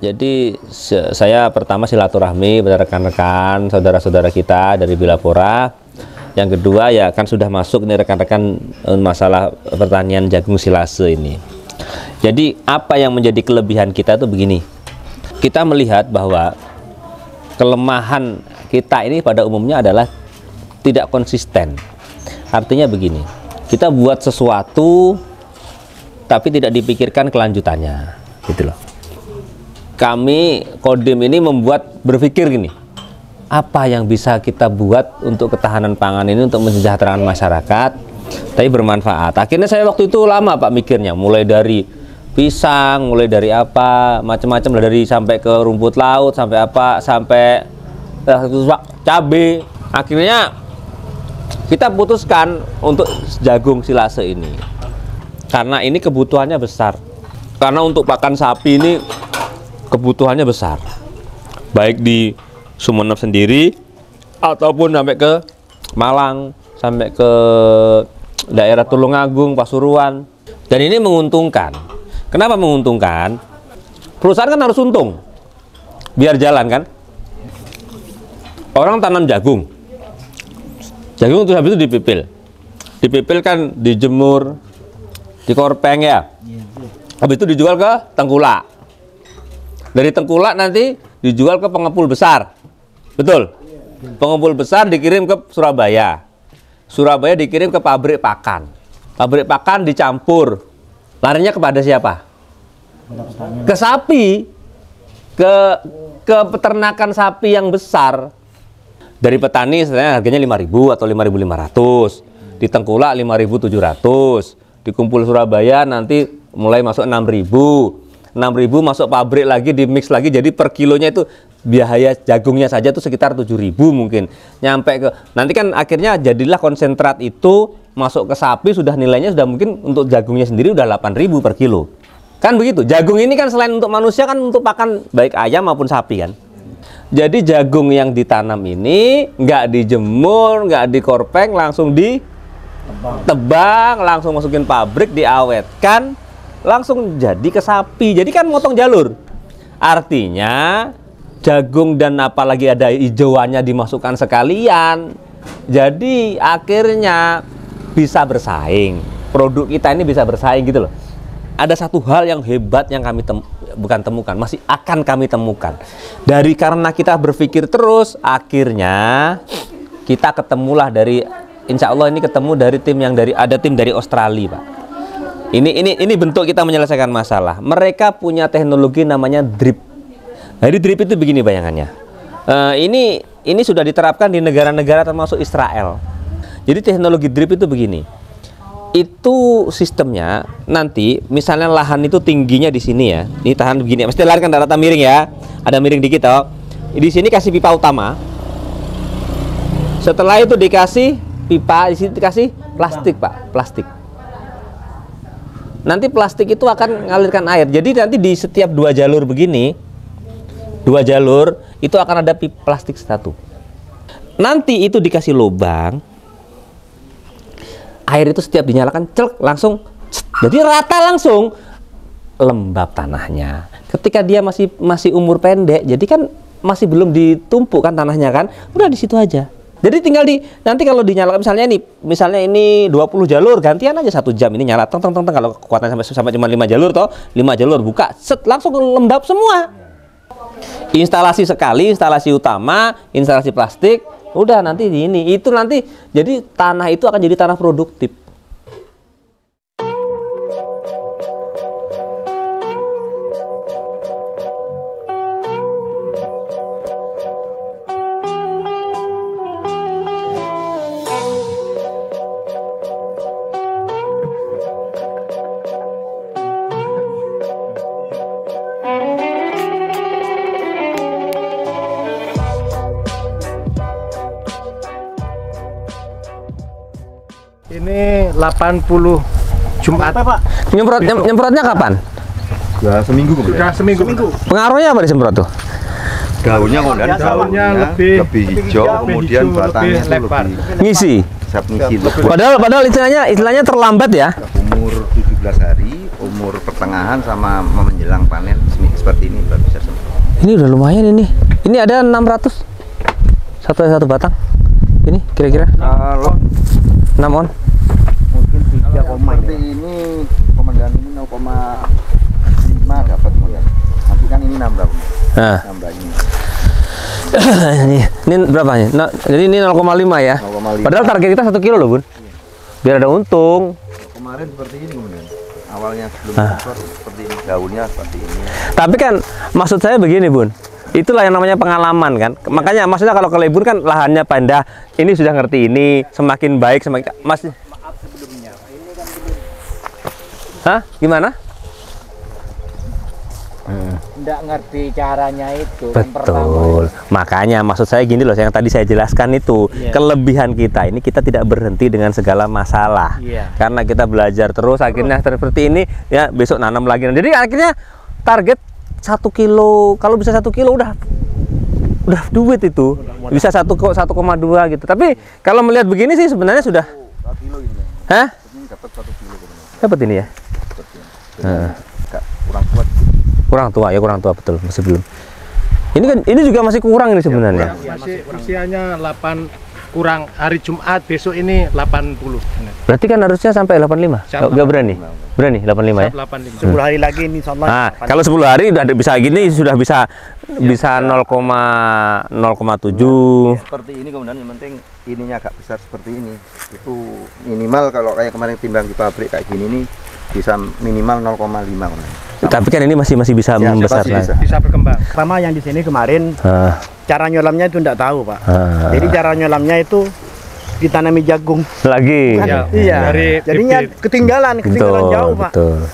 Jadi saya pertama silaturahmi pada rekan-rekan saudara-saudara kita dari Bilapora. Yang kedua ya kan sudah masuk nih rekan-rekan masalah pertanian jagung silase ini. Jadi apa yang menjadi kelebihan kita itu begini. Kita melihat bahwa kelemahan kita ini pada umumnya adalah tidak konsisten. Artinya begini, kita buat sesuatu tapi tidak dipikirkan kelanjutannya, gitu loh. Kami Kodim ini berpikir gini, apa yang bisa kita buat untuk ketahanan pangan ini, untuk mensejahterakan masyarakat, tapi bermanfaat. Akhirnya saya waktu itu lama Pak mikirnya, mulai dari pisang, mulai dari apa, macam-macam, dari sampai ke rumput laut, sampai apa, sampai cabai. Akhirnya kita putuskan untuk jagung silase ini, karena ini kebutuhannya besar. Karena untuk pakan sapi ini kebutuhannya besar, baik di Sumeneb sendiri ataupun sampai ke Malang, sampai ke daerah Tulungagung, Pasuruan. Dan ini menguntungkan. Kenapa menguntungkan? Perusahaan kan harus untung biar jalan kan. Orang tanam jagung terus habis itu dipipil kan, dijemur, dikorpeng ya, habis itu dijual ke tengkulak. Dari tengkulak nanti dijual ke pengepul besar, betul? Pengepul besar dikirim ke Surabaya, Surabaya dikirim ke pabrik pakan dicampur, larinya kepada siapa? Ke sapi, ke peternakan sapi yang besar. Dari petani sebenarnya harganya 5.000 atau 5.500, di tengkulak 5.700, di kumpul Surabaya nanti mulai masuk 6.000 masuk pabrik lagi, di mix lagi, jadi per kilonya itu biaya jagungnya saja itu sekitar 7.000 mungkin, nyampe ke nanti kan akhirnya jadilah konsentrat itu masuk ke sapi, sudah nilainya sudah mungkin untuk jagungnya sendiri udah 8.000 per kilo kan begitu. Jagung ini kan selain untuk manusia kan untuk pakan baik ayam maupun sapi kan. Jadi jagung yang ditanam ini nggak dijemur, nggak dikorpeng, langsung ditebang, langsung masukin pabrik, diawetkan, langsung jadi ke sapi. Jadi kan motong jalur. Artinya jagung dan apalagi ada hijauannya dimasukkan sekalian. Jadi akhirnya bisa bersaing. Produk kita ini bisa bersaing gitu loh. Ada satu hal yang hebat yang kami masih akan kami temukan. Karena kita berpikir terus, akhirnya kita ketemulah insya Allah ini ketemu dari tim dari Australia, Pak. Ini bentuk kita menyelesaikan masalah. Mereka punya teknologi namanya drip. Jadi drip itu begini bayangannya. Ini sudah diterapkan di negara-negara termasuk Israel. Jadi teknologi drip itu begini. Itu sistemnya nanti misalnya lahan itu tingginya di sini ya. Ini tahan begini. Mesti lahan kan rata miring ya. Ada miring dikit toh. Di sini kasih pipa utama. Setelah itu dikasih pipa, di sini dikasih plastik, Pak, plastik. Nanti plastik itu akan mengalirkan air. Jadi nanti di setiap 2 jalur begini, 2 jalur itu akan ada pipa plastik satu. Nanti itu dikasih lubang, air itu setiap dinyalakan celk langsung, jadi rata langsung, lembab tanahnya. Ketika dia masih umur pendek, jadi kan masih belum ditumpuk kan tanahnya kan, udah di situ aja. Jadi tinggal nanti kalau dinyalakan misalnya ini 20 jalur, gantian aja 1 jam ini nyala teng kalau kekuatannya sampai cuma 5 jalur toh, 5 jalur buka, set langsung lembab semua. Instalasi sekali, instalasi utama, instalasi plastik, udah nanti itu nanti jadi tanah itu akan jadi tanah produktif. Ini 80 Jumat, Pak. Nyemprotnya kapan? Ya seminggu Sudah kemudian. seminggu. Pengaruhnya apa disemprot tuh? Daunnya daunnya lebih hijau, kemudian batangnya itu lebar. lebih Ngisi. ngisi. Padahal istilahnya terlambat ya. Umur 17 hari, umur jemur pertengahan sama menjelang panen seperti ini baru bisa sembuh. Ini udah lumayan ini. Ini ada 600 satu batang. Ini kira-kira Kalau 6 on. Mungkin 3 koma seperti ini komandan ini 0,5 dapat komandan. Nanti kan ini nambah. Nah, Nambah ini. ini berapa nih? Nah, jadi ini 0,5 ya. 0,5. Padahal target kita 1 kilo loh, Bun. Biar ada untung. Kemarin seperti ini komandan. Awalnya sebelum ekspor seperti ini, daunnya seperti ini. Tapi kan maksud saya begini, Bun. Itulah yang namanya pengalaman kan. Makanya maksudnya kalau kelebur kan lahannya pindah. Ini sudah ngerti ini, semakin baik semakin Mas. Maaf sebelumnya. Ini kan Hah? Gimana? enggak ngerti caranya itu. Yang pertama. Betul. Makanya maksud saya gini loh, yang tadi saya jelaskan itu, Iya. kelebihan kita ini kita tidak berhenti dengan segala masalah. Iya. Karena kita belajar terus akhirnya seperti ini ya, besok nanam lagi. Jadi akhirnya target 1 kilo, kalau bisa 1 kilo udah duit itu. Bisa 1,2 gitu. Tapi kalau melihat begini sih sebenarnya sudah 1 kilo ini. hah? Ini dapat 1 kilo komandan. Dapat ini ya? Seperti ini. Agak kurang kuat. Kurang tua betul, masih belum. Ini kan ini juga masih kurang ini sebenarnya. Masih usianya 8 kurang, hari Jumat besok ini 80. Berarti kan harusnya sampai 85. Siap, Enggak berani. Berani 85 ya. 85. 10 hari lagi ini insyaallah. Nah, kalau 10 hari udah bisa gini sudah bisa 0,07. Seperti ini komandan, yang penting ininya agak besar seperti ini. Itu minimal kalau kayak kemarin timbang di pabrik kayak gini nih bisa minimal 0,5 komandan. Tapi kan ini masih bisa Ya, membesar masih lah. bisa. Bisa berkembang. Pertama yang di sini kemarin cara nyolamnya itu enggak tahu, Pak. Jadi cara nyolamnya itu ditanami jagung. Lagi. Kan? Iya. Dari Jadinya bibit. ketinggalan jauh, Pak. Betul.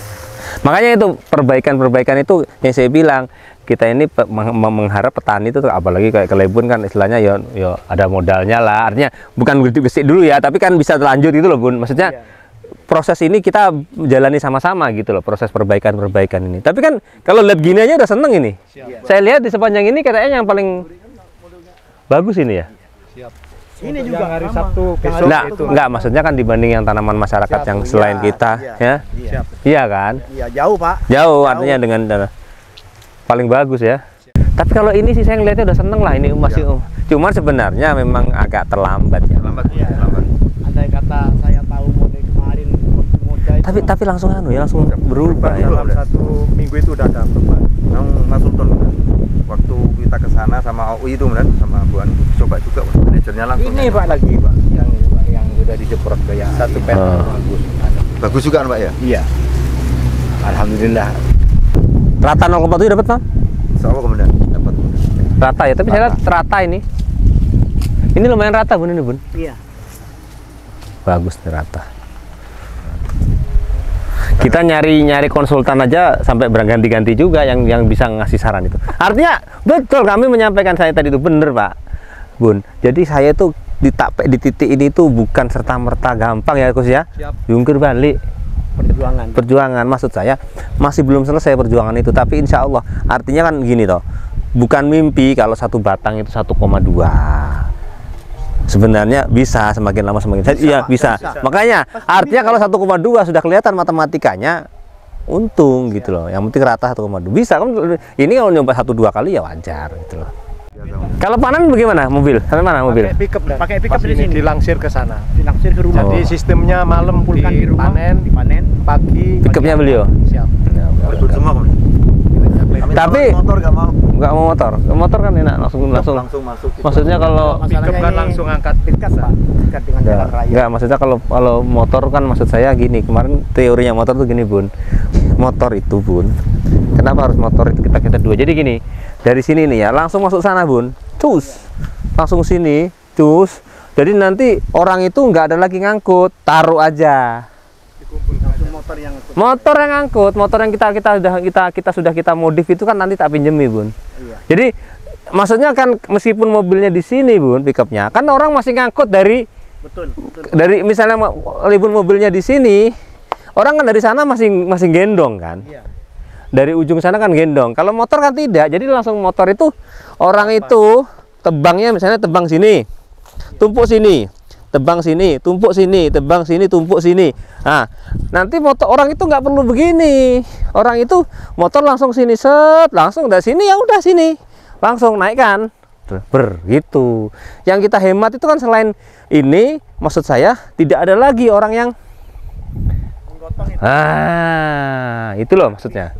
Makanya itu perbaikan itu yang saya bilang, kita ini mengharap petani itu apalagi kayak Kelebun kan istilahnya ya ada modalnya lah. Artinya bukan gede dulu ya, tapi kan bisa lanjut itu loh, Bun. Maksudnya proses ini kita jalani sama-sama gitu loh, proses perbaikan ini. Tapi kan kalau lihat gini aja udah seneng ini. Saya lihat di sepanjang ini kayaknya yang paling bagus ini ya. Ini juga hari Sabtu besok itu. Enggak, maksudnya kan dibanding yang tanaman masyarakat yang selain kita ya. Iya kan? Iya, jauh, Pak. Jauh artinya dengan paling bagus ya. Tapi kalau ini sih saya ngeliatnya udah seneng lah, ini masih cuman sebenarnya memang agak terlambat ya. Lambat. Andai kata saya tahu model kemarin model Tapi langsung langsung berubah ya. dalam 1 minggu itu udah ada perubahan. Yang Mas Sultan waktu kita ke sana sama OI itu kan sama Bu Ani coba juga manajernya langsung. Ini Pak lagi, Pak, yang udah dijeprot kayak 1 pet bagus. Bagus juga kan, Pak ya? Iya. Alhamdulillah. Rata 0,7 dapat, Bang? Insyaallah komandan dapat. Rata ya, tapi saya lihat rata ini. Ini lumayan rata, Bun, ini, Bun. Iya. Bagus nih, rata. Kita nyari konsultan aja sampai berganti-ganti juga yang bisa ngasih saran itu. Artinya betul kami menyampaikan saya tadi itu bener, Pak Bun. Jadi saya itu di titik ini tuh bukan serta-merta gampang ya, Kus ya. Siap. Jungkir balik. Perjuangan maksud saya masih belum selesai perjuangan itu, tapi insya Allah artinya kan gini toh, bukan mimpi kalau 1 batang itu 1,2. Sebenarnya bisa semakin lama semakin bisa. Makanya artinya kalau 1,2 sudah kelihatan matematikanya untung gitu loh. Yang penting rata 1,2 bisa kan. Ini kalau nyoba 1-2 kali ya wajar gitu loh. Kalau panen bagaimana mobil? Sampai mana mobil? Pakai pickup di sini dilangsir ke sana. Dilangsir ke rumah. Jadi sistemnya malam Kumpulkan di rumah, dipanen, pagi Pickupnya beliau. siap. Betul semua komandan. Tapi motor nggak mau. nggak mau motor kan enak langsung Langsung masuk. maksudnya kalau Pickup kan langsung angkat dekat, Pak. Dekat dengan jalan raya. enggak, maksudnya kalau motor kan maksud saya gini, kemarin teorinya motor tuh gini, Bun. Motor itu, Bun, kenapa harus motor itu kita dua? Jadi gini, dari sini nih ya langsung masuk sana, Bun, cus langsung sini cus, jadi nanti orang itu nggak ada lagi ngangkut, taruh aja motor yang ngangkut, motor yang kita sudah modif itu kan nanti tak pinjemi, Bun. Iya. Jadi maksudnya kan meskipun mobilnya di sini, Bun, pickupnya kan orang masih ngangkut dari dari misalnya libur mobilnya di sini, orang kan dari sana masih gendong kan. Iya. Dari ujung sana kan gendong. Kalau motor kan tidak. Jadi langsung motor itu orang itu tebangnya misalnya tebang sini, tumpuk sini, tebang sini, tumpuk sini, tebang sini, tumpuk sini. Nah, nanti motor orang itu nggak perlu begini. Orang itu motor langsung sini, set, langsung dari sini, ya udah sini, langsung naikkan, gitu. Yang kita hemat itu kan selain ini, maksud saya tidak ada lagi orang yang, itu loh maksudnya.